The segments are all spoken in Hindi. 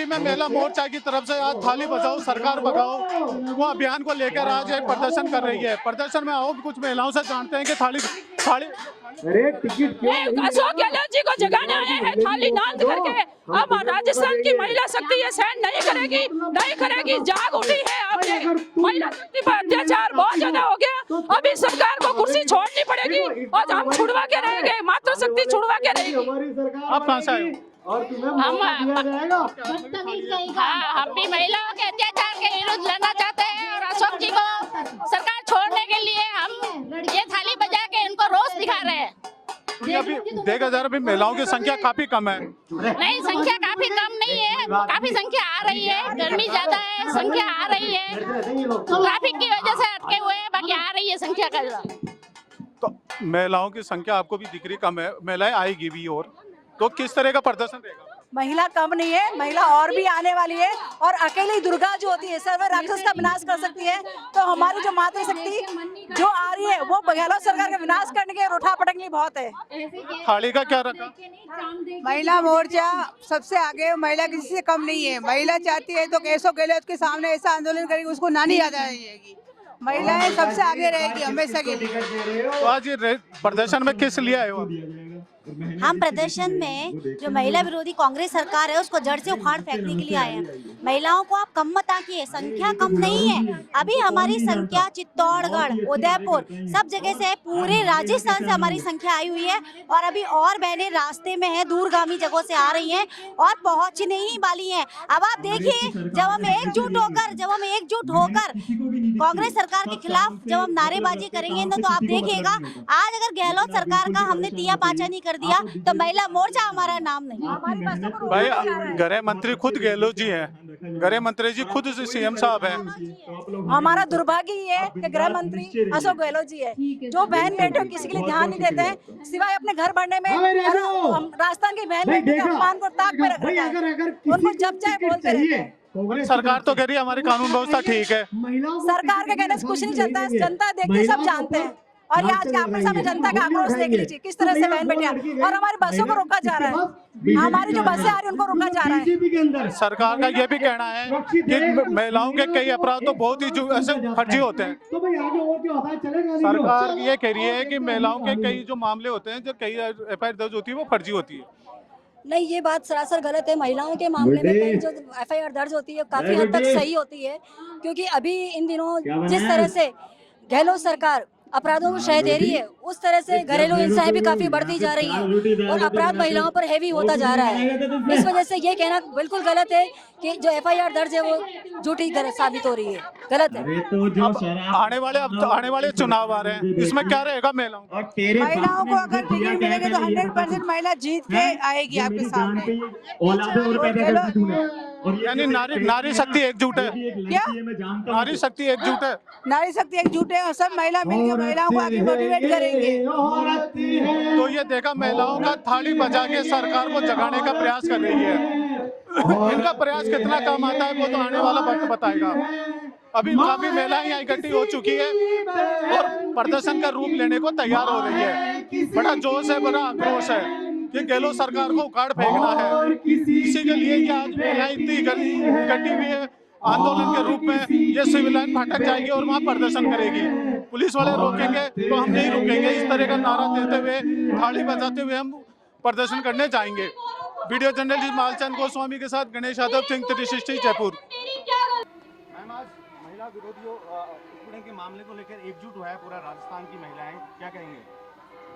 अभी मैं महिला मोर्चा की तरफ से आज थाली बचाओ सरकार भगाओ वो अभियान को लेकर आज एक प्रदर्शन कर रही है। प्रदर्शन में आओ कुछ महिलाओं से जानते हैं कि थाली थाली अशोक गहलोत जी को जगाने आए हैं थाली नांद करके। अब राजस्थान की महिला शक्ति ये सहन नहीं करेगी। जाग उठी है अब महिला शक्ति पर अत्याचार बहुत ज्यादा हो गया। अभी सरकार को कुर्सी छोड़नी पड़ेगी और हम छुड़वा के रहेंगे, मातृशक्ति छुड़वा के रहेगी। आप कहाँ से आए हो? हम भी महिलाओं के अत्याचार के विरुद्ध लड़ना चाहते हैं और अशोक जी को सरकार छोड़ने के लिए हम ये थाली बजा के इनको रोष दिखा रहे हैं। अभी देखा जा रहा है महिलाओं की संख्या काफी कम है। नहीं, संख्या काफी कम नहीं है, काफी संख्या आ रही है। गर्मी ज्यादा है, संख्या आ रही है, ट्रैफिक की वजह से अटके हुए हैं, बाकी आ रही है संख्या का। तो महिलाओं की संख्या आपको भी दिख रही कम है, महिलाएं आएगी भी और तो किस तरह का प्रदर्शन रहेगा? महिला कम नहीं है, महिला और भी आने वाली है और अकेली दुर्गा जो होती है सर्व राक्षस का विनाश कर सकती है। तो हमारी जो मातृशक्ति जो आ रही है वो गहलोत सरकार का विनाश करने के उठा पटक लिए बहुत है। थाली का क्या रखा? महिला मोर्चा सबसे आगे, महिला किसी से कम नहीं है। महिला चाहती है तो अशोक गहलोत के सामने ऐसा आंदोलन करेगी उसको नानी याद आएगी। महिलाएं सबसे आगे रहेगी हमेशा के लिए। तो आज ये प्रदर्शन में किस लिए आए हो? हम प्रदर्शन में जो महिला विरोधी कांग्रेस सरकार है उसको जड़ से उखाड़ फेंकने के लिए आए हैं। महिलाओं को आप कम मत आंकिए, संख्या कम नहीं है। अभी हमारी संख्या चित्तौड़गढ़, उदयपुर सब जगह से है, पूरे राजस्थान से हमारी संख्या आई हुई है और अभी और बहनें रास्ते में है, दूरगामी जगहों से आ रही हैं और पहुंचने ही वाली हैं। अब आप देखिए जब हम एकजुट होकर कांग्रेस सरकार के खिलाफ जब हम नारेबाजी करेंगे ना तो आप देखिएगा आज अगर गहलोत सरकार का हमने दिया पाचा नहीं कर दिया तो महिला मोर्चा हमारा नाम नहीं। भाई गृह मंत्री खुद गहलोत जी हैं, गृह मंत्री जी खुद सीएम साहब हैं। हमारा दुर्भाग्य ये है कि गृह मंत्री अशोक गहलोत जी है जो बहन बेटियों किसी के लिए ध्यान नहीं देते हैं सिवाय अपने घर बढ़ने में। राजस्थान की बहन बेटी के अपमान को ताक पे रख रखा है, उनको जब चाहे बोलते रहते हैं। सरकार तो कह रही है हमारी कानून व्यवस्था ठीक है। सरकार के कहने से कुछ नहीं चलता है, जनता देखती है, सब जानते हैं। और ये आज के आपके सामने जनता का आक्रोश देख लीजिए किस तरह से बहन बेटियां और हमारी बसों को रोका जा रहा है, हमारी जो बसें आ रही है उनको रोका जा रहा है। सरकार का ये भी कहना है कि महिलाओं के कई अपराध तो बहुत ही ऐसे फर्जी होते हैं। सरकार ये कह रही है कि महिलाओं के कई जो मामले होते हैं, जो कई एफआईआर दर्ज होती है वो फर्जी होती है। नहीं, ये बात सरासर गलत है। महिलाओं के मामले में कई जो एफआईआर दर्ज होती है काफी हद तक सही होती है, क्योंकि अभी इन दिनों जिस तरह से गहलोत सरकार अपराधों को शह दे रही है उस तरह से घरेलू हिंसाएं भी काफी बढ़ती जा रही हैं और अपराध महिलाओं पर हैवी होता जा रहा है। इस वजह से ये कहना बिल्कुल गलत है कि जो एफआईआर दर्ज है वो झूठी साबित हो रही है, गलत है। आने वाले चुनाव आ रहे हैं, इसमें क्या रहेगा महिलाओं को अगर टिकट मिलेगा तो 100% महिला जीत के आएगी आपके सामने। यानी नारी शक्ति एकजुट है। क्या नारी शक्ति एकजुट है? नारी शक्ति एकजुट है और सब महिला मिलकर महिलाओं को आगे मोटिवेट करेंगे। तो ये देखा महिलाओं का थाली बजा के सरकार को जगाने का प्रयास कर रही है। इनका प्रयास कितना काम आता है वो तो आने वाला वक्त बताएगा। अभी काफी महिलाएं यहाँ इकट्ठी हो चुकी है और प्रदर्शन का रूप लेने को तैयार हो रही है। बड़ा जोश है, बड़ा आक्रोश है कि गहलोत सरकार को उखाड़ फेंकना है। इसी के लिए आज महिलाएं इतनी इकट्ठी हुई है। आंदोलन के रूप में ये सिविल लाइन फाटक जाएगी और वहाँ प्रदर्शन करेगी। पुलिस वाले रोकेंगे तो हम नहीं रुकेंगे। इस तरह का नारा देते हुए, थाली बजाते हुए हम प्रदर्शन करने जाएंगे। वीडियो जर्नलिस्ट मालचंद गोस्वामी के साथ गणेश यादव, थिंक 360 जयपुर। महिला विरोधी उत्पीड़न के मामले को लेकर एकजुट हुआ है पूरा राजस्थान की महिलाएं, क्या कहेंगे?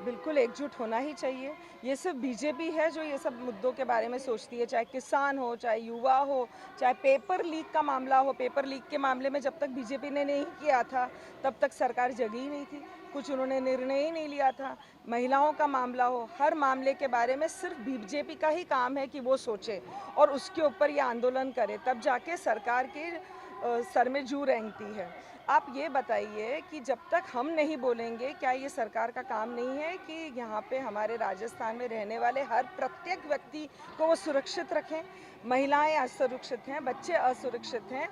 बिल्कुल एकजुट होना ही चाहिए। ये सिर्फ बीजेपी है जो ये सब मुद्दों के बारे में सोचती है, चाहे किसान हो, चाहे युवा हो, चाहे पेपर लीक का मामला हो। पेपर लीक के मामले में जब तक बीजेपी ने नहीं किया था तब तक सरकार जगी ही नहीं थी, कुछ उन्होंने निर्णय ही नहीं लिया था। महिलाओं का मामला हो, हर मामले के बारे में सिर्फ बीजेपी का ही काम है कि वो सोचे और उसके ऊपर ये आंदोलन करे, तब जाके सरकार के सर में जू रेंगती है। आप ये बताइए कि जब तक हम नहीं बोलेंगे, क्या ये सरकार का काम नहीं है कि यहाँ पे हमारे राजस्थान में रहने वाले हर प्रत्येक व्यक्ति को वो सुरक्षित रखें? महिलाएं असुरक्षित हैं, बच्चे असुरक्षित हैं,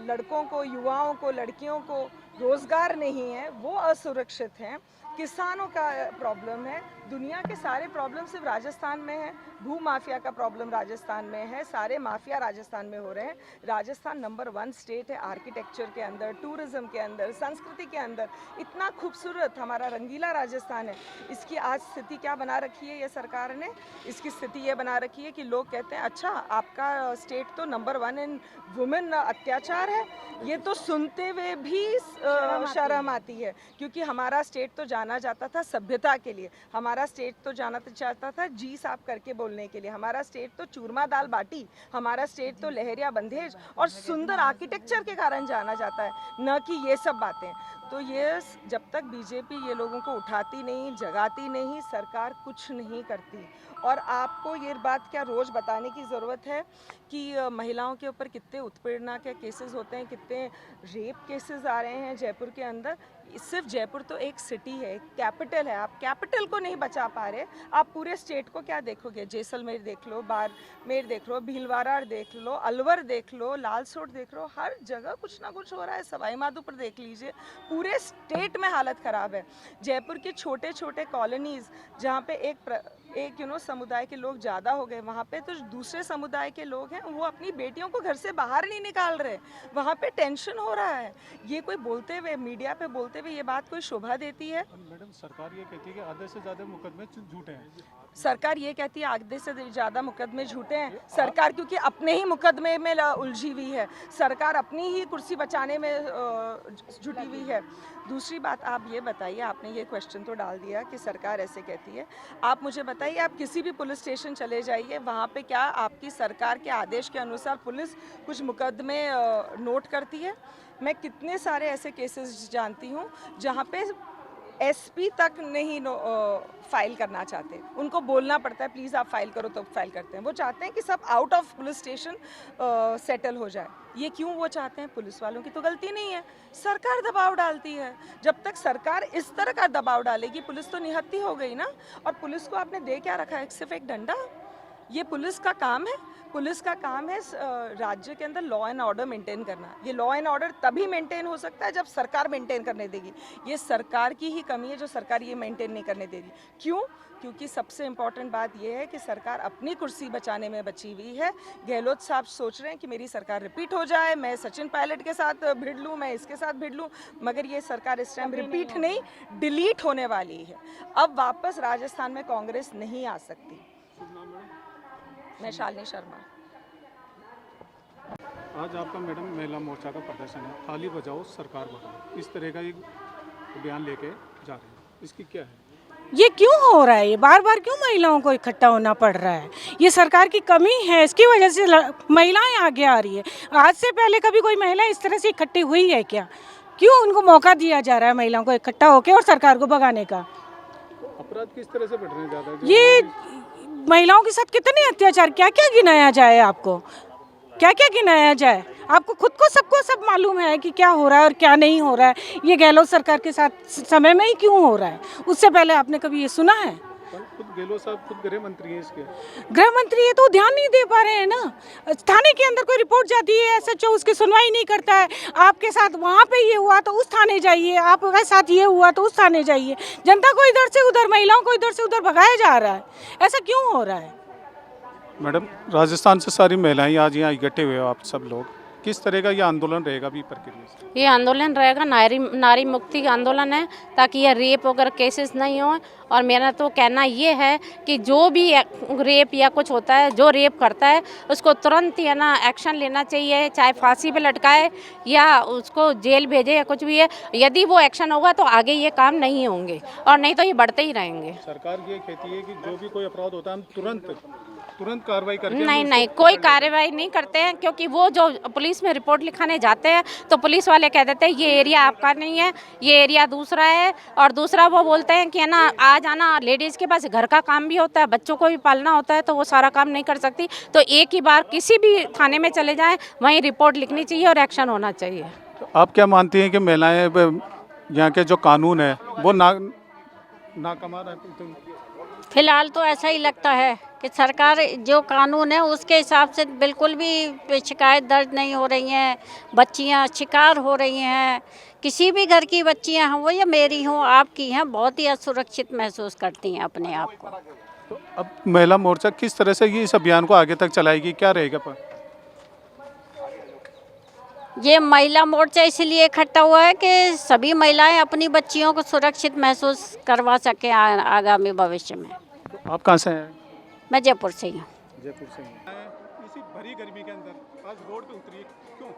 लड़कों को, युवाओं को, लड़कियों को रोज़गार नहीं है, वो असुरक्षित हैं, किसानों का प्रॉब्लम है। दुनिया के सारे प्रॉब्लम सिर्फ राजस्थान में है। भू माफिया का प्रॉब्लम राजस्थान में है, सारे माफिया राजस्थान में हो रहे हैं। राजस्थान नंबर 1 स्टेट है आर्किटेक्चर के अंदर, टूरिज्म के अंदर, संस्कृति के अंदर। इतना खूबसूरत हमारा रंगीला राजस्थान है। इसकी आज स्थिति क्या बना रखी है ये सरकार ने? इसकी स्थिति ये बना रखी है कि लोग कहते हैं अच्छा आपका स्टेट तो नंबर 1 इन वुमेन अत्याचार है। ये तो सुनते हुए भी शर्म आती है, क्योंकि हमारा स्टेट तो जाना जाता था सभ्यता के लिए, हमारा स्टेट तो जाना चाहता था जी साफ करके बोलने के लिए, हमारा स्टेट तो चूरमा दाल बाटी, हमारा स्टेट तो लहरिया बंधेज और सुंदर आर्किटेक्चर के कारण जाना जाता है, न कि ये सब बातें। तो ये जब तक बीजेपी ये लोगों को उठाती नहीं, जगाती नहीं, सरकार कुछ नहीं करती। और आपको ये बात क्या रोज़ बताने की ज़रूरत है कि महिलाओं के ऊपर कितने उत्पीड़ना के केसेस होते हैं, कितने रेप केसेस आ रहे हैं जयपुर के अंदर। सिर्फ जयपुर तो एक सिटी है, एक कैपिटल है, आप कैपिटल को नहीं बचा पा रहे, आप पूरे स्टेट को क्या देखोगे? जैसलमेर देख लो, बाड़मेर देख लो, भीलवाड़ा देख लो, अलवर देख लो, लालसोट देख लो, हर जगह कुछ ना कुछ हो रहा है। सवाई माधोपुर देख लीजिए, पूरे स्टेट में हालत ख़राब है। जयपुर के छोटे छोटे कॉलोनीज़ जहाँ पे एक समुदाय के लोग ज़्यादा हो गए, वहाँ पे तो दूसरे समुदाय के लोग हैं वो अपनी बेटियों को घर से बाहर नहीं निकाल रहे, वहाँ पे टेंशन हो रहा है। ये कोई बोलते हुए, मीडिया पे बोलते हुए ये बात कोई शोभा देती है? मैडम सरकार ये कहती है कि आधे से ज़्यादा मुकदमे झूठे हैं। सरकार ये कहती है आधे से ज़्यादा मुकदमे झूठे हैं। सरकार क्योंकि अपने ही मुकदमे में उलझी हुई है, सरकार अपनी ही कुर्सी बचाने में जुटी हुई है। दूसरी बात आप ये बताइए, आपने ये क्वेश्चन तो डाल दिया कि सरकार ऐसे कहती है, आप मुझे बताइए आप किसी भी पुलिस स्टेशन चले जाइए, वहाँ पे क्या आपकी सरकार के आदेश के अनुसार पुलिस कुछ मुकदमे नोट करती है? मैं कितने सारे ऐसे केसेस जानती हूँ जहाँ पे एसपी तक नहीं फाइल करना चाहते, उनको बोलना पड़ता है प्लीज़ आप फाइल करो तो फाइल करते हैं। वो चाहते हैं कि सब out of police station settle हो जाए। ये क्यों वो चाहते हैं? पुलिस वालों की तो गलती नहीं है, सरकार दबाव डालती है। जब तक सरकार इस तरह का दबाव डालेगी, पुलिस तो निहत्ती हो गई ना। और पुलिस को आपने दे क्या रखा है? सिर्फ एक डंडा? ये पुलिस का काम है? पुलिस का काम है राज्य के अंदर लॉ एंड ऑर्डर मेंटेन करना। ये लॉ एंड ऑर्डर तभी मेंटेन हो सकता है जब सरकार मेंटेन करने देगी। ये सरकार की ही कमी है जो सरकार ये मेंटेन नहीं करने दे रही। क्यों? क्योंकि सबसे इम्पॉर्टेंट बात यह है कि सरकार अपनी कुर्सी बचाने में बची हुई है। गहलोत साहब सोच रहे हैं कि मेरी सरकार रिपीट हो जाए, मैं सचिन पायलट के साथ भिड़ लूँ, मैं इसके साथ भिड़ लूँ, मगर ये सरकार इस टाइम रिपीट नहीं, डिलीट होने वाली है। अब वापस राजस्थान में कांग्रेस नहीं आ सकती। मैं शालिनी शर्मा। आज आपका मैडम महिला मोर्चा का प्रदर्शन है, थाली बजाओ सरकार बढ़ाओ, इस तरह का एक बयान लेके जा रहे हैं, इसकी क्या है? ये क्यों हो रहा है? ये बार बार क्यों महिलाओं को इकट्ठा होना पड़ रहा है? ये सरकार की कमी है, इसकी वजह से महिलाएं आगे आ रही है। आज से पहले कभी कोई महिला इस तरह से इकट्ठी हुई है क्या? क्यों उनको मौका दिया जा रहा है महिलाओं को इकट्ठा होकर और सरकार को भगाने का? अपराध किस तरह से बढ़ रहे हैं ज़्यादा? ये महिलाओं के साथ कितने अत्याचार, क्या क्या गिनाया जाए? आपको क्या क्या गिनाया जाए? आपको खुद को सब मालूम है कि क्या हो रहा है और क्या नहीं हो रहा है। ये गहलोत सरकार के साथ समय में ही क्यों हो रहा है? उससे पहले आपने कभी ये सुना है? खुद गहलोत साहब खुद गृह मंत्री हैं, इसके गृह मंत्री है तो ध्यान नहीं दे पा रहे हैं ना। थाने के अंदर कोई रिपोर्ट जाती है, SHO उसकी सुनवाई नहीं करता है। आपके साथ वहाँ पे ये हुआ तो उस थाने जाइए, आपके साथ ये हुआ तो उस थाने जाइए। जनता को इधर से उधर, महिलाओं को इधर से उधर भगाया जा रहा है। ऐसा क्यों हो रहा है? मैडम राजस्थान से सारी महिलाएं आज यहाँ इकट्ठे हुए हो आप सब लोग, किस तरह का ये आंदोलन रहेगा अभी प्रक्रिया से? ये आंदोलन रहेगा नारी मुक्ति का आंदोलन है, ताकि ये रेप वगैरह केसेस नहीं हो। और मेरा तो कहना ये है कि जो भी रेप या कुछ होता है, जो रेप करता है उसको तुरंत है ना एक्शन लेना चाहिए, चाहे फांसी पे लटकाए या उसको जेल भेजे या कुछ भी है। यदि वो एक्शन होगा तो आगे ये काम नहीं होंगे और नहीं तो ये बढ़ते ही रहेंगे। सरकार ये कहती है कि जो भी कोई अपराध होता है हम तुरंत कार्रवाई करके नहीं कोई कार्रवाई नहीं करते हैं, क्योंकि वो जो पुलिस में रिपोर्ट लिखाने जाते हैं तो पुलिस वाले कह देते हैं ये एरिया आपका नहीं है, ये एरिया दूसरा है। और दूसरा वो बोलते हैं कि है ना आ जाना, लेडीज़ के पास घर का काम भी होता है, बच्चों को भी पालना होता है, तो वो सारा काम नहीं कर सकती। तो एक ही बार किसी भी थाने में चले जाएं, वहीं रिपोर्ट लिखनी चाहिए और एक्शन होना चाहिए। तो आप क्या मानती हैं कि महिलाएं यहाँ के जो कानून है वो नाकमाल है? फिलहाल तो ऐसा ही लगता है कि सरकार जो कानून है उसके हिसाब से बिल्कुल भी शिकायत दर्ज नहीं हो रही हैं। बच्चियां शिकार हो रही हैं, किसी भी घर की बच्चियां हों वो या मेरी हों आपकी हैं, बहुत ही असुरक्षित महसूस करती हैं अपने आप को। तो अब महिला मोर्चा किस तरह से ये इस अभियान को आगे तक चलाएगी, क्या रहेगा पर? ये महिला मोर्चा इसलिए इकट्ठा हुआ है कि सभी महिलाएं अपनी बच्चियों को सुरक्षित महसूस करवा सकें आगामी भविष्य में। तो आप कहाँ से हैं? मैं जयपुर से ही हूँ। जयपुर से इसी भरी गर्मी के अंदर आज रोड पे उतरी, क्यों?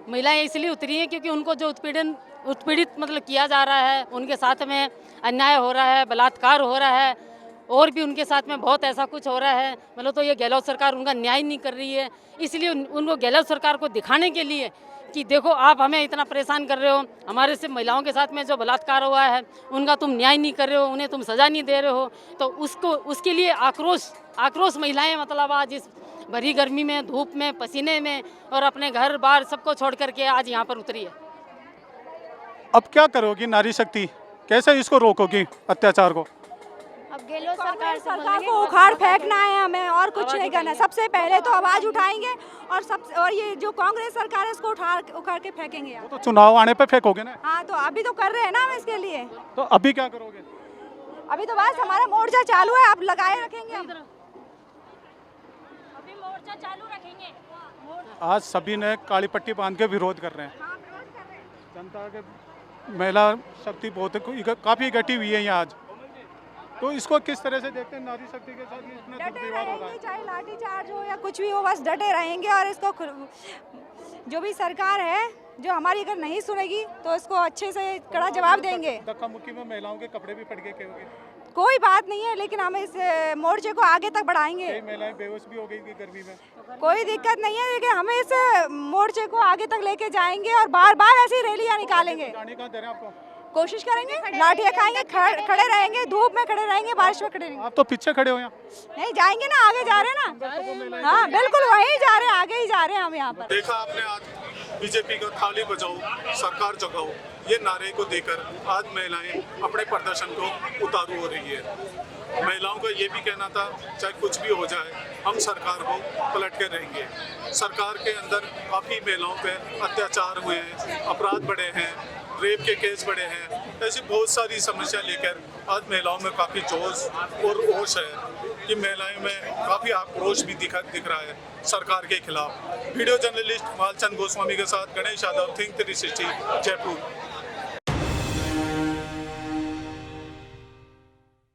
महिलाएं इसलिए उतरी हैं क्योंकि उनको जो उत्पीड़ित मतलब किया जा रहा है, उनके साथ में अन्याय हो रहा है, बलात्कार हो रहा है और भी उनके साथ में बहुत ऐसा कुछ हो रहा है। मतलब तो ये गहलोत सरकार उनका न्याय नहीं कर रही है। इसलिए उनको गहलोत सरकार को दिखाने के लिए कि देखो आप हमें इतना परेशान कर रहे हो, हमारे से महिलाओं के साथ में जो बलात्कार हुआ है उनका तुम न्याय नहीं कर रहे हो, उन्हें तुम सज़ा नहीं दे रहे हो, तो उसके लिए आक्रोश महिलाएं मतलब आज इस भरी गर्मी में, धूप में, पसीने में और अपने घर बार सबको छोड़ करके आज यहाँ पर उतरी है। अब क्या करोगी नारी शक्ति, कैसे इसको रोकोगी अत्याचार को? अब गहलोत सरकार को उखाड़ फेंकना है हमें, और कुछ नहीं करना है। सबसे पहले तो आवाज उठाएंगे और ये जो कांग्रेस सरकार है इसको उखाड़ के फेंकेंगे। वो तो चुनाव आने पे फेंकोगे ना? हाँ, तो अभी तो कर रहे हैं ना हम इसके लिए। तो अभी क्या करोगे? अभी तो बस हमारा मोर्चा चालू है, अब लगाए रखेंगे हम। अभी मोर्चा चालू रखेंगे। आज सभी ने काली पट्टी बांध के विरोध कर रहे हैं। जनता के महिला शक्ति बहुत काफी इकट्ठी हुई है यहाँ आज, तो इसको किस तरह से देखते हैं? नारी शक्ति के साथ इतना दुर्व्यवहार हो रहा है। चाहे लाठीचार्ज हो या कुछ भी हो, बस डटे रहेंगे और इसको जो भी सरकार है जो हमारी अगर नहीं सुनेगी तो इसको अच्छे से कड़ा जवाब देंगे। धक्का मुक्की में महिलाओं के कपड़े भी फट गए होंगे। कोई बात नहीं है, लेकिन हम इस मोर्चे को आगे तक बढ़ाएंगे। कई महिलाएं बेहोश भी हो गई थी गर्मी में। कोई दिक्कत नहीं है, लेकिन हम इस मोर्चे को आगे तक लेके जाएंगे और बार बार ऐसी रैलियां निकालेंगे। कहाँ दे रहे हैं आपको? कोशिश करेंगे, लाठियाँ खाएंगे, खड़े रहेंगे, धूप में खड़े रहेंगे, बारिश में खड़े रहेंगे। आप तो पीछे खड़े हो यहाँ। नहीं जाएंगे ना, आगे जा रहे हैं ना। हाँ बिल्कुल वहीं जा रहे हैं, आगे ही जा रहे हैं हम यहाँ पर। देखा आपने आज बीजेपी को थाली बजाओ सरकार जगाओ ये नारे को देकर आज महिलाएं अपने प्रदर्शन को उतारू हो रही है। महिलाओं का ये भी कहना था चाहे कुछ भी हो जाए हम सरकार को पलट कर रहेंगे। सरकार के अंदर काफ़ी महिलाओं पे अत्याचार हुए हैं, अपराध बढ़े हैं, रेप के केस बढ़े हैं, ऐसी बहुत सारी समस्या लेकर आज महिलाओं में काफ़ी जोश और होश है कि महिलाओं में काफ़ी आक्रोश भी दिख रहा है सरकार के खिलाफ। वीडियो जर्नलिस्ट मालचंद गोस्वामी के साथ गणेश यादव, थिंक 360 जयपुर।